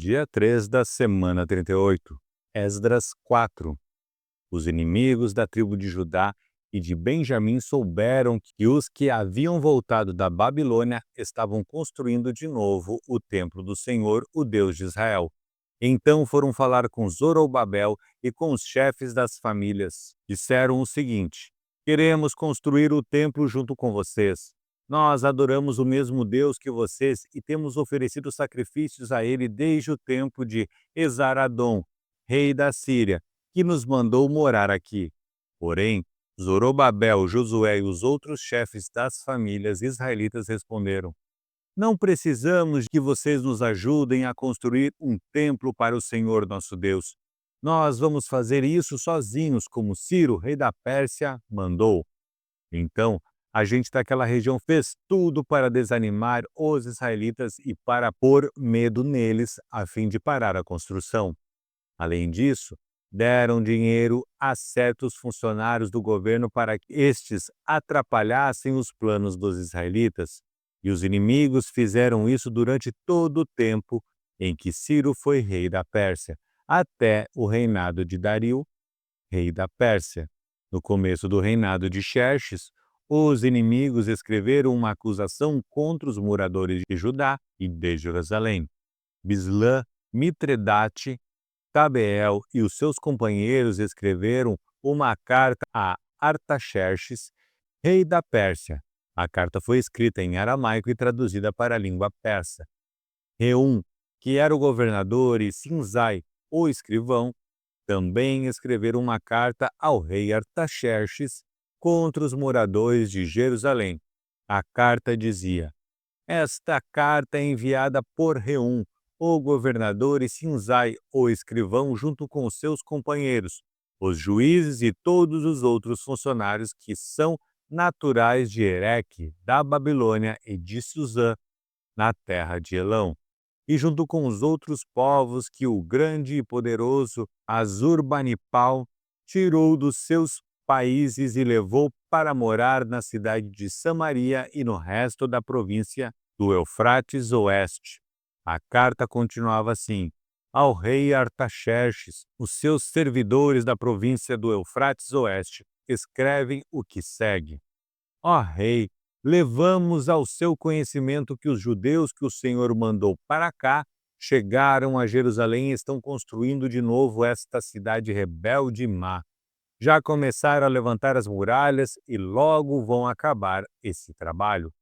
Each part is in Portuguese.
Dia 3 da semana 38. Esdras 4. Os inimigos da tribo de Judá e de Benjamim souberam que os que haviam voltado da Babilônia estavam construindo de novo o templo do Senhor, o Deus de Israel. Então foram falar com Zorobabel e com os chefes das famílias. Disseram o seguinte: queremos construir o templo junto com vocês. Nós adoramos o mesmo Deus que vocês e temos oferecido sacrifícios a ele desde o tempo de Esaradom, rei da Síria, que nos mandou morar aqui. Porém, Zorobabel, Josué e os outros chefes das famílias israelitas responderam: não precisamos que vocês nos ajudem a construir um templo para o Senhor nosso Deus. Nós vamos fazer isso sozinhos, como Ciro, rei da Pérsia, mandou. Então, a gente daquela região fez tudo para desanimar os israelitas e para pôr medo neles, a fim de parar a construção. Além disso, deram dinheiro a certos funcionários do governo para que estes atrapalhassem os planos dos israelitas. E os inimigos fizeram isso durante todo o tempo em que Ciro foi rei da Pérsia, até o reinado de Dario, rei da Pérsia. No começo do reinado de Xerxes, os inimigos escreveram uma acusação contra os moradores de Judá e de Jerusalém. Bislã, Mitredate, Tabeel e os seus companheiros escreveram uma carta a Artaxerxes, rei da Pérsia. A carta foi escrita em aramaico e traduzida para a língua persa. Reum, que era o governador, e Sinzai, o escrivão, também escreveram uma carta ao rei Artaxerxes contra os moradores de Jerusalém. A carta dizia: esta carta é enviada por Reum, o governador, e Sinzai, o escrivão, junto com os seus companheiros, os juízes e todos os outros funcionários que são naturais de Ereque, da Babilônia e de Suzã, na terra de Elão, e junto com os outros povos que o grande e poderoso Assurbanipal tirou dos seus países e levou para morar na cidade de Samaria e no resto da província do Eufrates Oeste. A carta continuava assim: ao rei Artaxerxes, os seus servidores da província do Eufrates Oeste escrevem o que segue: ó rei, levamos ao seu conhecimento que os judeus que o Senhor mandou para cá chegaram a Jerusalém e estão construindo de novo esta cidade rebelde e má. Já começaram a levantar as muralhas e logo vão acabar esse trabalho.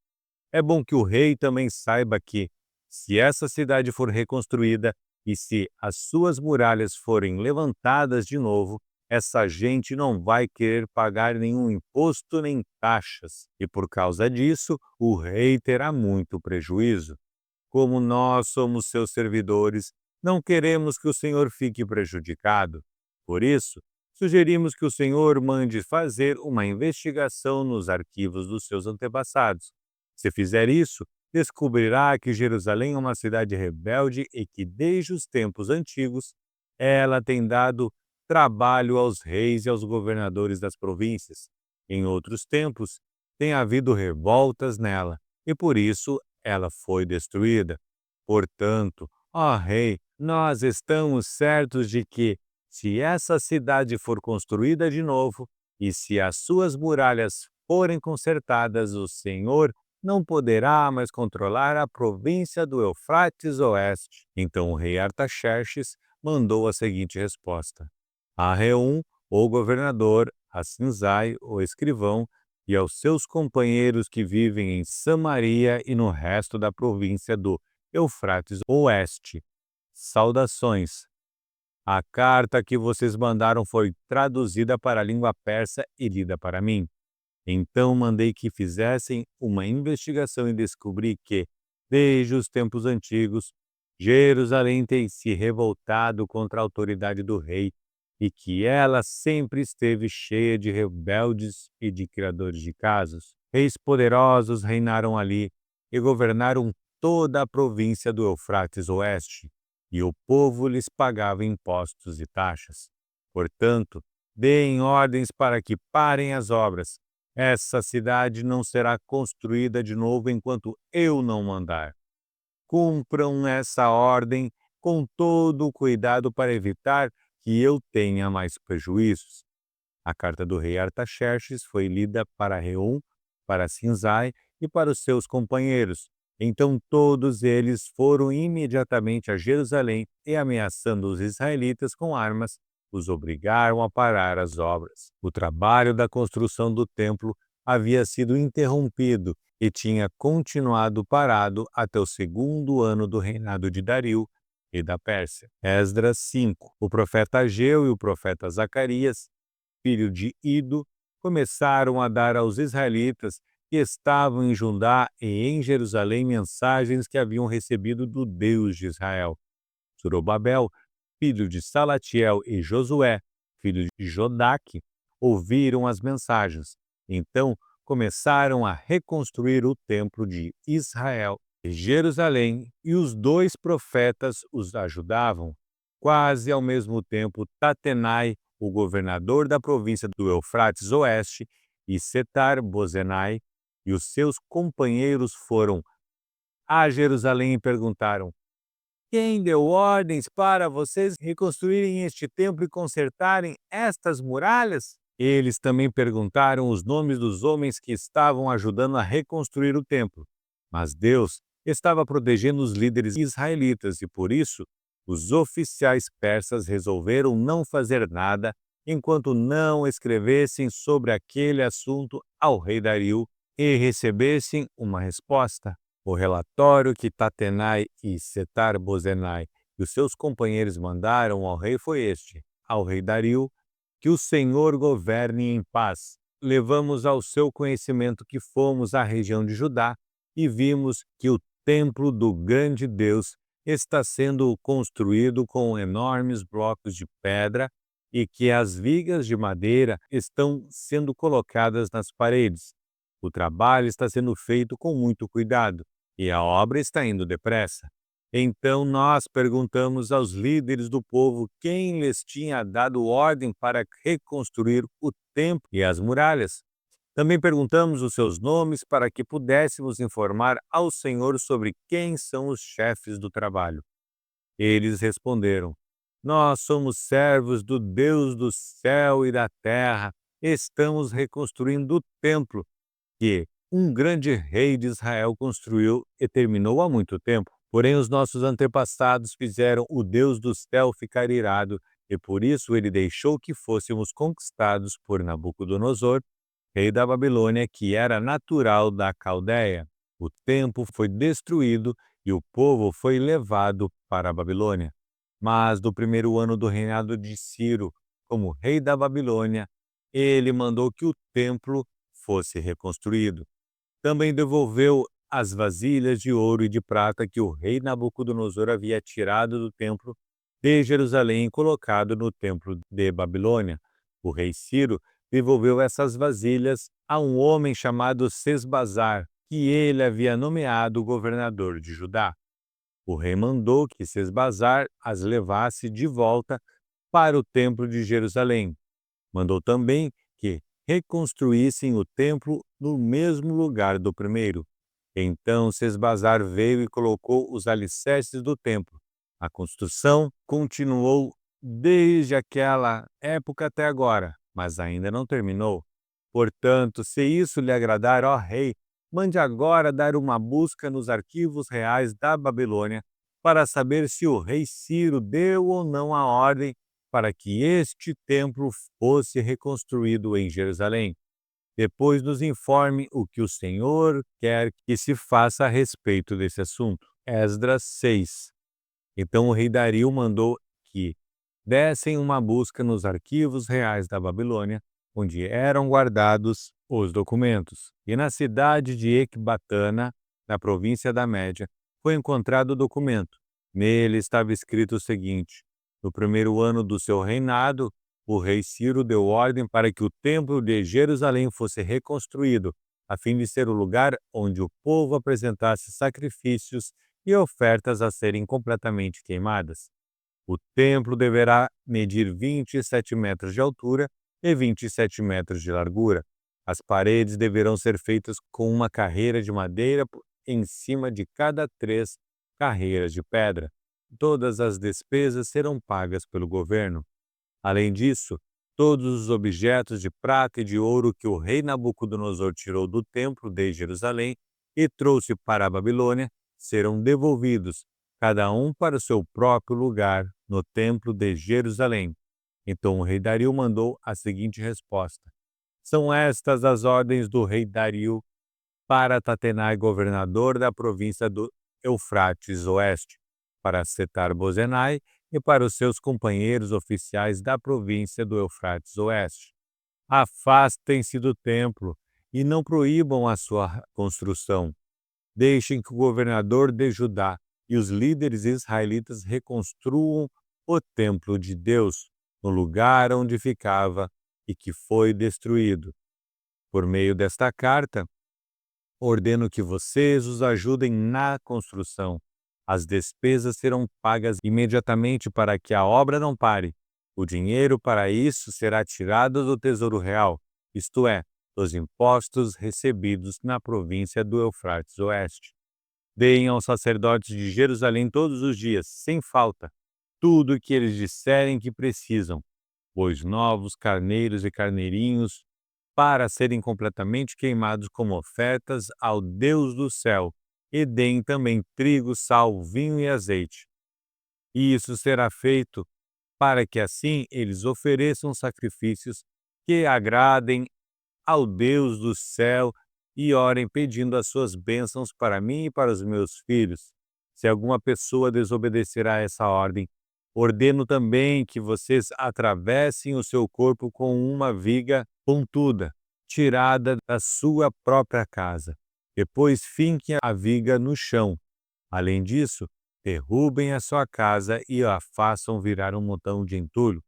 É bom que o rei também saiba que, se essa cidade for reconstruída e se as suas muralhas forem levantadas de novo, essa gente não vai querer pagar nenhum imposto nem taxas, e por causa disso, o rei terá muito prejuízo. Como nós somos seus servidores, não queremos que o Senhor fique prejudicado. Por isso, sugerimos que o Senhor mande fazer uma investigação nos arquivos dos seus antepassados. Se fizer isso, descobrirá que Jerusalém é uma cidade rebelde e que, desde os tempos antigos, ela tem dado trabalho aos reis e aos governadores das províncias. Em outros tempos, tem havido revoltas nela, e por isso ela foi destruída. Portanto, ó rei, nós estamos certos de que, se essa cidade for construída de novo, e se as suas muralhas forem consertadas, o Senhor não poderá mais controlar a província do Eufrates Oeste. Então o rei Artaxerxes mandou a seguinte resposta: a Reum, o governador, a Sinzai, o escrivão, e aos seus companheiros que vivem em Samaria e no resto da província do Eufrates Oeste. Saudações. A carta que vocês mandaram foi traduzida para a língua persa e lida para mim. Então mandei que fizessem uma investigação e descobri que, desde os tempos antigos, Jerusalém tem se revoltado contra a autoridade do rei e que ela sempre esteve cheia de rebeldes e de criadores de casos. Reis poderosos reinaram ali e governaram toda a província do Eufrates Oeste, e o povo lhes pagava impostos e taxas. Portanto, deem ordens para que parem as obras. Essa cidade não será construída de novo enquanto eu não mandar. Cumpram essa ordem com todo o cuidado para evitar que eu tenha mais prejuízos. A carta do rei Artaxerxes foi lida para Reum, para Sinzai e para os seus companheiros. Então todos eles foram imediatamente a Jerusalém e, ameaçando os israelitas com armas, os obrigaram a parar as obras. O trabalho da construção do templo havia sido interrompido e tinha continuado parado até o segundo ano do reinado de Dario, rei da Pérsia. Esdras 5. O profeta Ageu e o profeta Zacarias, filho de Ido, começaram a dar aos israelitas que estavam em Judá e em Jerusalém mensagens que haviam recebido do Deus de Israel. Zorobabel, filho de Salatiel, e Josué, filho de Jodaque, ouviram as mensagens. Então começaram a reconstruir o templo de Israel e Jerusalém, e os dois profetas os ajudavam. Quase ao mesmo tempo, Tatenai, o governador da província do Eufrates Oeste, e Setar-Bozenai e os seus companheiros foram a Jerusalém e perguntaram: quem deu ordens para vocês reconstruírem este templo e consertarem estas muralhas? Eles também perguntaram os nomes dos homens que estavam ajudando a reconstruir o templo. Mas Deus estava protegendo os líderes israelitas e, por isso, os oficiais persas resolveram não fazer nada enquanto não escrevessem sobre aquele assunto ao rei Dario e recebessem uma resposta. O relatório que Tatenai e Setar-Bozenai e os seus companheiros mandaram ao rei foi este: ao rei Dario, que o Senhor governe em paz. Levamos ao seu conhecimento que fomos à região de Judá e vimos que o templo do grande Deus está sendo construído com enormes blocos de pedra e que as vigas de madeira estão sendo colocadas nas paredes. O trabalho está sendo feito com muito cuidado e a obra está indo depressa. Então nós perguntamos aos líderes do povo quem lhes tinha dado ordem para reconstruir o templo e as muralhas. Também perguntamos os seus nomes para que pudéssemos informar ao Senhor sobre quem são os chefes do trabalho. Eles responderam: nós somos servos do Deus do céu e da terra. Estamos reconstruindo o templo que um grande rei de Israel construiu e terminou há muito tempo. Porém, os nossos antepassados fizeram o Deus do céu ficar irado, e por isso ele deixou que fôssemos conquistados por Nabucodonosor, rei da Babilônia, que era natural da Caldeia. O templo foi destruído e o povo foi levado para a Babilônia. Mas no primeiro ano do reinado de Ciro, como rei da Babilônia, ele mandou que o templo fosse reconstruído. Também devolveu as vasilhas de ouro e de prata que o rei Nabucodonosor havia tirado do templo de Jerusalém e colocado no templo de Babilônia. O rei Ciro devolveu essas vasilhas a um homem chamado Sesbazar, que ele havia nomeado governador de Judá. O rei mandou que Sesbazar as levasse de volta para o templo de Jerusalém. Mandou também que reconstruíssem o templo no mesmo lugar do primeiro. Então Sesbazar veio e colocou os alicerces do templo. A construção continuou desde aquela época até agora, mas ainda não terminou. Portanto, se isso lhe agradar, ó rei, mande agora dar uma busca nos arquivos reais da Babilônia para saber se o rei Ciro deu ou não a ordem para que este templo fosse reconstruído em Jerusalém. Depois nos informe o que o Senhor quer que se faça a respeito desse assunto. Esdras 6. Então o rei Dario mandou que dessem uma busca nos arquivos reais da Babilônia, onde eram guardados os documentos. E na cidade de Ecbatana, na província da Média, foi encontrado o documento. Nele estava escrito o seguinte: no primeiro ano do seu reinado, o rei Ciro deu ordem para que o templo de Jerusalém fosse reconstruído, a fim de ser o lugar onde o povo apresentasse sacrifícios e ofertas a serem completamente queimadas. O templo deverá medir 27 metros de altura e 27 metros de largura. As paredes deverão ser feitas com uma carreira de madeira em cima de cada 3 carreiras de pedra. todas as despesas serão pagas pelo governo. Além disso, todos os objetos de prata e de ouro que o rei Nabucodonosor tirou do templo de Jerusalém e trouxe para a Babilônia serão devolvidos, cada um para o seu próprio lugar no templo de Jerusalém. Então o rei Dario mandou a seguinte resposta: São estas as ordens do rei Dario para Tatenai, governador da província do Eufrates Oeste, para Setar-Bozenai e para os seus companheiros oficiais da província do Eufrates Oeste. Afastem-se do templo e não proíbam a sua construção. Deixem que o governador de Judá e os líderes israelitas reconstruam o templo de Deus no lugar onde ficava e que foi destruído. Por meio desta carta, ordeno que vocês os ajudem na construção. As despesas serão pagas imediatamente para que a obra não pare. O dinheiro para isso será tirado do Tesouro Real, isto é, dos impostos recebidos na província do Eufrates Oeste. Deem aos sacerdotes de Jerusalém todos os dias, sem falta, tudo o que eles disserem que precisam, bois novos, carneiros e carneirinhos, para serem completamente queimados como ofertas ao Deus do céu, e deem também trigo, sal, vinho e azeite. E isso será feito para que assim eles ofereçam sacrifícios que agradem ao Deus do céu e orem pedindo as suas bênçãos para mim e para os meus filhos. Se alguma pessoa desobedecer a essa ordem, ordeno também que vocês atravessem o seu corpo com uma viga pontuda, tirada da sua própria casa. Depois finquem a viga no chão. Além disso, derrubem a sua casa e a façam virar um montão de entulho.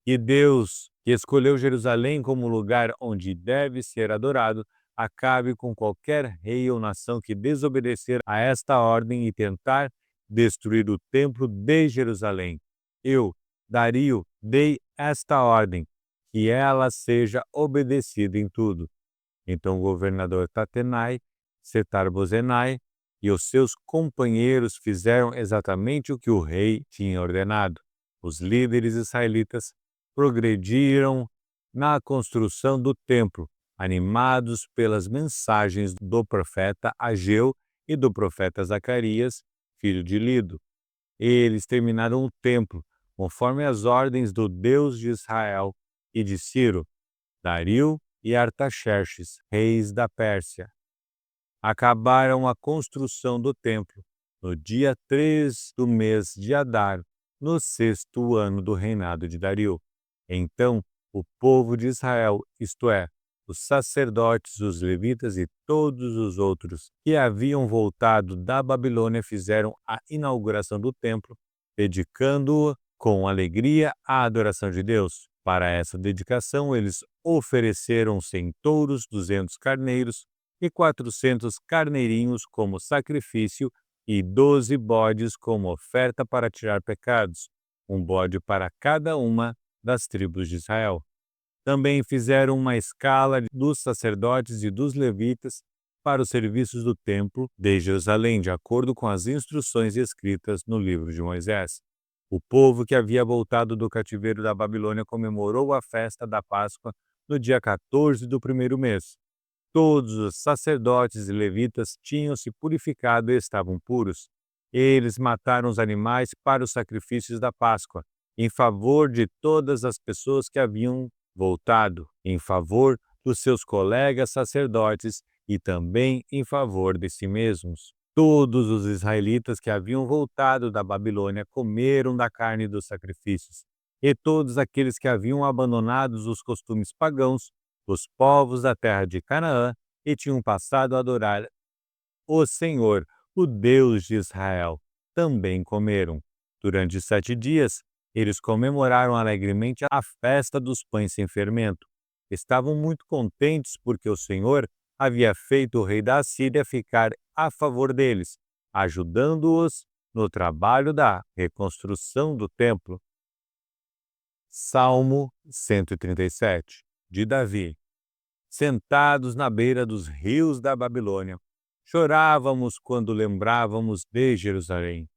E Deus, que escolheu Jerusalém como lugar onde deve ser adorado, acabe com qualquer rei ou nação que desobedecer a esta ordem e tentar destruir o templo de Jerusalém. Eu, Dario, dei esta ordem, que ela seja obedecida em tudo. Então o governador Tatenai, Setar-Bozenai e os seus companheiros fizeram exatamente o que o rei tinha ordenado. Os líderes israelitas progrediram na construção do templo, animados pelas mensagens do profeta Ageu e do profeta Zacarias, filho de Lido. Eles terminaram o templo, conforme as ordens do Deus de Israel e de Ciro, Dario e Artaxerxes, reis da Pérsia. Acabaram a construção do templo no dia 3 do mês de Adar, no 6º ano do reinado de Dario. Então, o povo de Israel, isto é, os sacerdotes, os levitas e todos os outros que haviam voltado da Babilônia fizeram a inauguração do templo, dedicando-o com alegria à adoração de Deus. Para essa dedicação, eles ofereceram 100 touros, 200 carneiros e 400 carneirinhos como sacrifício e 12 bodes como oferta para tirar pecados, um bode para cada uma das tribos de Israel. Também fizeram uma escala dos sacerdotes e dos levitas para os serviços do templo de Jerusalém, de acordo com as instruções escritas no livro de Moisés. O povo que havia voltado do cativeiro da Babilônia comemorou a festa da Páscoa no dia 14 do primeiro mês. Todos os sacerdotes e levitas tinham se purificado e estavam puros. Eles mataram os animais para os sacrifícios da Páscoa, em favor de todas as pessoas que haviam voltado, em favor dos seus colegas sacerdotes e também em favor de si mesmos. Todos os israelitas que haviam voltado da Babilônia comeram da carne dos sacrifícios, e todos aqueles que haviam abandonado os costumes pagãos, os povos da terra de Canaã, e tinham passado a adorar o Senhor, o Deus de Israel, também comeram. Durante 7 dias, eles comemoraram alegremente a festa dos pães sem fermento. Estavam muito contentes porque o Senhor havia feito o rei da Assíria ficar a favor deles, ajudando-os no trabalho da reconstrução do templo. Salmo 137, de Davi. Sentados na beira dos rios da Babilônia, chorávamos quando lembrávamos de Jerusalém.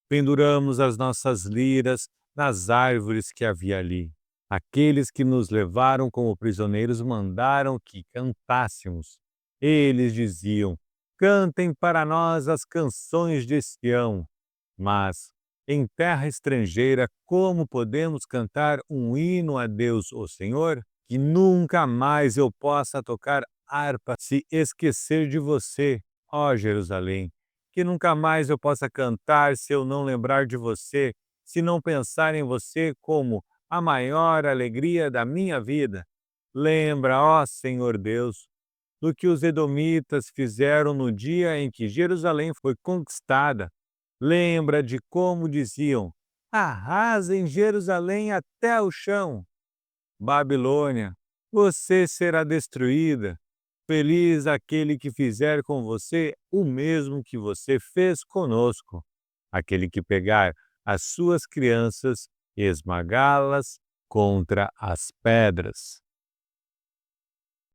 Penduramos as nossas liras nas árvores que havia ali. Aqueles que nos levaram como prisioneiros mandaram que cantássemos. Eles diziam: cantem para nós as canções de Sião. Mas, em terra estrangeira, como podemos cantar um hino a Deus, o Senhor? Que nunca mais eu possa tocar harpa se esquecer de você, ó Jerusalém. Que nunca mais eu possa cantar se eu não lembrar de você, se não pensar em você como a maior alegria da minha vida. Lembra, ó Senhor Deus, do que os edomitas fizeram no dia em que Jerusalém foi conquistada. Lembra de como diziam: arrasem Jerusalém até o chão. Babilônia, você será destruída. Feliz aquele que fizer com você o mesmo que você fez conosco, aquele que pegar as suas crianças e esmagá-las contra as pedras.